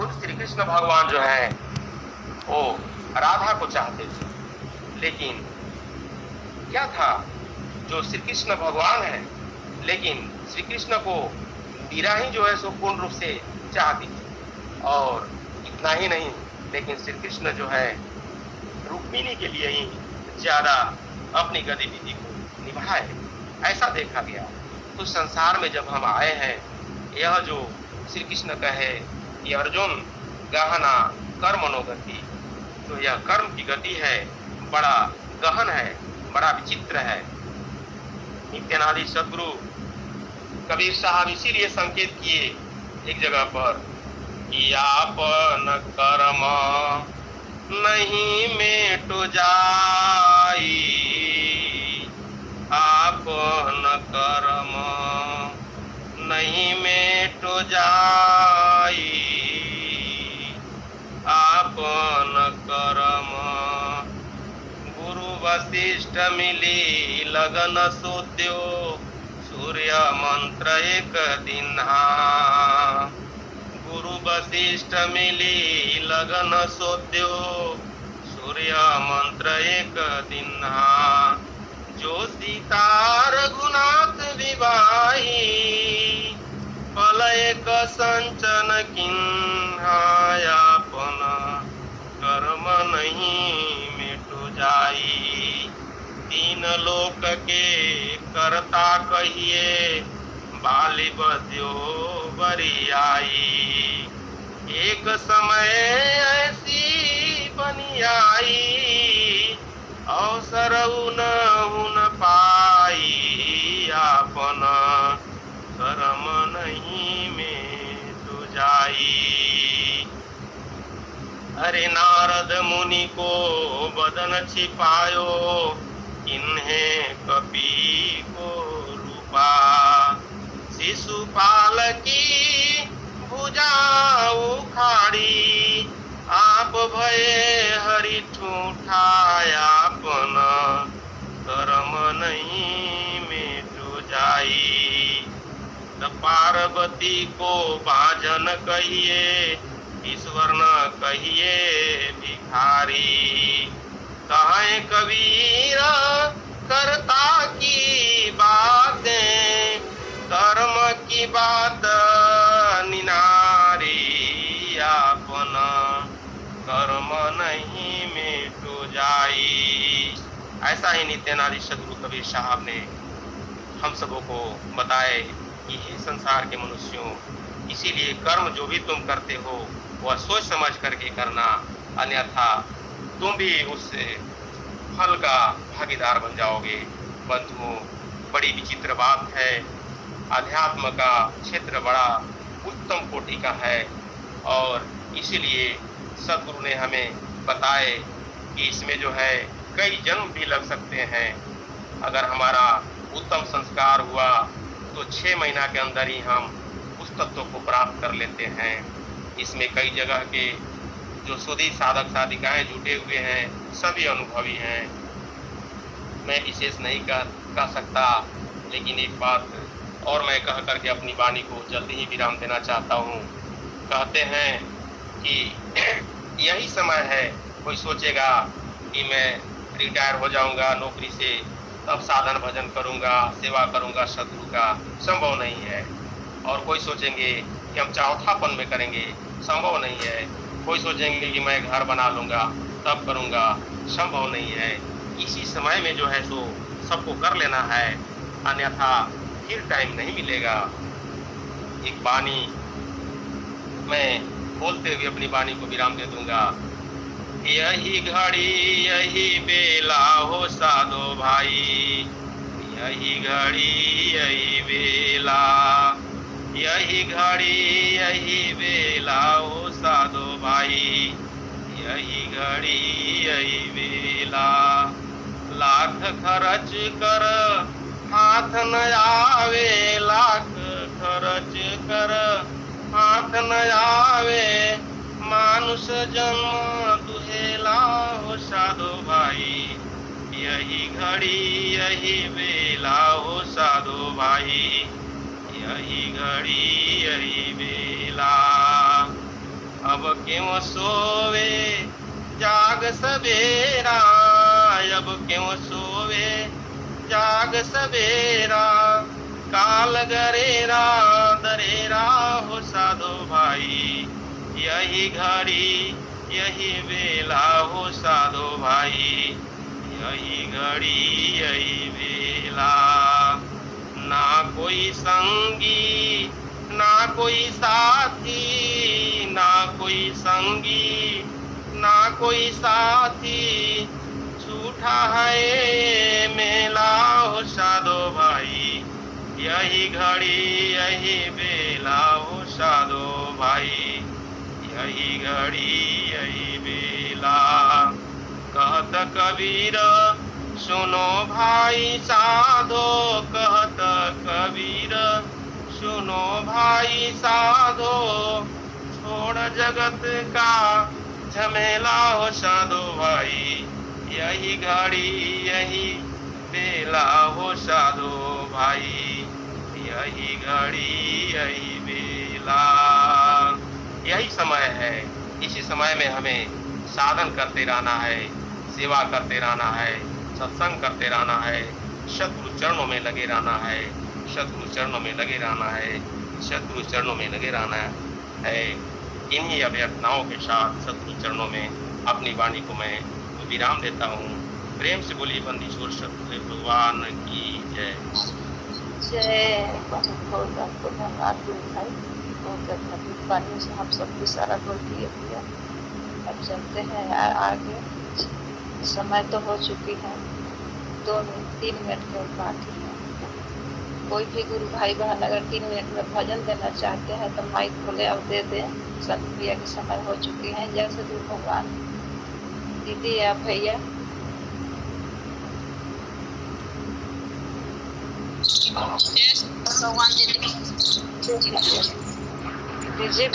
खुद श्री कृष्ण भगवान जो है वो राधा को चाहते थे, लेकिन क्या था, जो श्री कृष्ण भगवान है, लेकिन श्री कृष्ण को मीरा ही जो है सो पूर्ण रूप से चाहती थी। और इतना ही नहीं, लेकिन श्री कृष्ण जो है रुक्मिणी के लिए ही ज्यादा अपनी गतिविधि को निभाए, ऐसा देखा गया। तो संसार में जब हम आए हैं, यह जो श्री कृष्ण कहे कि अर्जुन गहना कर्मणोगति, तो यह कर्म की गति है, बड़ा गहन है, बड़ा विचित्र है। नित्यानंद सदगुरु कबीर साहब इसीलिए संकेत किए एक जगह पर कि आपन कर्म नहीं मेट जाई, आपन कर्म नहीं मेट जाई, आपन कर्म। गुरु वशिष्ठ मिली लगन सोत्यो, सूर्य मंत्र एक दिन्हा। गुरु वशिष्ठ मिली लगन सोत्यो, सूर्य मंत्र एक दिन्हा। जो सीता रघुनाथ विवाही, फल एक संचन किन्हा। आपन कर्म नहीं मिटु जाई, तीन लोक के करता कहिए, बाली बद्यो बरियाई। एक समय ऐसी बनी आई, अवसर उन पाई। आपन कर्म नहीं मिटु जाई। अरे नारद मुनि को बदन छिपायो, इन्हें कपि को रूपा। शिशुपाल की भुजा उखाड़ी, आप भये हरि ठूठा। आपन कर्म नहीं मिटु जाई। पार्वती को बाजन कहिए, ईश्वर न कहिए भिखारी। कहें कबीर कर्ता की बातें, कर्म की बात निनारी। आपन कर्म नहीं मिटु जाई। ऐसा ही नित्यानंद सदगुरु कबीर साहब ने हम सबों को बताए कि हे संसार के मनुष्यों, इसीलिए कर्म जो भी तुम करते हो वह सोच समझ करके करना, अन्यथा तुम भी उस फल का भागीदार बन जाओगे। बंधुओं, बड़ी विचित्र बात है। अध्यात्म का क्षेत्र बड़ा उत्तम कोटि का है, और इसीलिए सदगुरु ने हमें बताए कि इसमें जो है कई जन्म भी लग सकते हैं। अगर हमारा उत्तम संस्कार हुआ तो 6 महीना के अंदर ही हम उस तत्व को प्राप्त कर लेते हैं। इसमें कई जगह के जो सुधी साधक साधिकाएं जुटे हुए हैं, सभी अनुभवी हैं। मैं विशेष नहीं कह सकता, लेकिन एक बात और मैं कह करके अपनी वाणी को जल्दी ही विराम देना चाहता हूँ। कहते हैं कि यही समय है, कोई सोचेगा कि मैं रिटायर हो जाऊंगा नौकरी से, तब साधन भजन करूंगा, सेवा करूंगा सदगुरु का, संभव नहीं है। और कोई सोचेंगे कि हम चौथापन में करेंगे, संभव नहीं है। कोई सोचेंगे कि मैं घर बना लूंगा तब करूंगा, संभव नहीं है। इसी समय में जो है सो सबको कर लेना है, अन्यथा फिर टाइम नहीं मिलेगा। एक वाणी मैं बोलते हुए अपनी वाणी को विराम दे दूंगा। यही घड़ी यही बेला हो साधो भाई, यही घड़ी यही बेला, यही घड़ी यही बेला हो साधो भाई, यही घड़ी यही बेला। लाख खर्च कर हाथ न आवे, लाख खर्च कर हाथ न आवे, मानुष जन्म दुहेला हो साधो भाई, यही घड़ी यही बेला हो साधो भाई, यही घड़ी यही बेला। अब क्यों सोवे जाग सवेरा, अब क्यों सोवे जाग सवेरा, काल गरेरा दरेरा हो साधो भाई, यही घड़ी यही बेला हो साधो भाई, यही घड़ी यही बेला। ना कोई संगी ना कोई साथी, ना कोई संगी ना कोई साथी, झूठा है मेला हो साधो भाई, यही घड़ी यही बेला हो साधो भाई, यही घड़ी यही बेला। कहत कबीर सुनो भाई साधो, कहत कबीर सुनो भाई साधो, छोड़ जगत का झमेला हो साधो भाई, यही घड़ी यही बेला हो साधो भाई, यही घड़ी यही बेला। यही समय है, इसी समय में हमें साधन करते रहना है, सेवा करते रहना है, सत्संग करते रहना है, सद्गुरु चरणों में लगे रहना है, सद्गुरु चरणों में लगे रहना है, सद्गुरु चरणों में लगे रहना है। इन्हीं अभ्यर्थनाओं के साथ सद्गुरु चरणों में अपनी वाणी को मैं विराम देता हूँ। प्रेम से बोलिए बंदीछोड़ सतगुरु भगवान की जय। जय। बहुत आपको धन्यवाद गुरु भाई, बहुत अच्छा वाणी से हम सबको सारा बोल दिए भैया। अब चलते हैं आगे, समय तो हो चुकी है, 2-3 मिनट के बाकी है। कोई भी गुरु भाई बहन अगर 3 मिनट में भजन देना चाहते हैं तो माइक खोले और दे दें। संत भैया की समय हो चुकी है। जय सद्गुरु भगवान। दीदी या भैया भगवान दीजिए।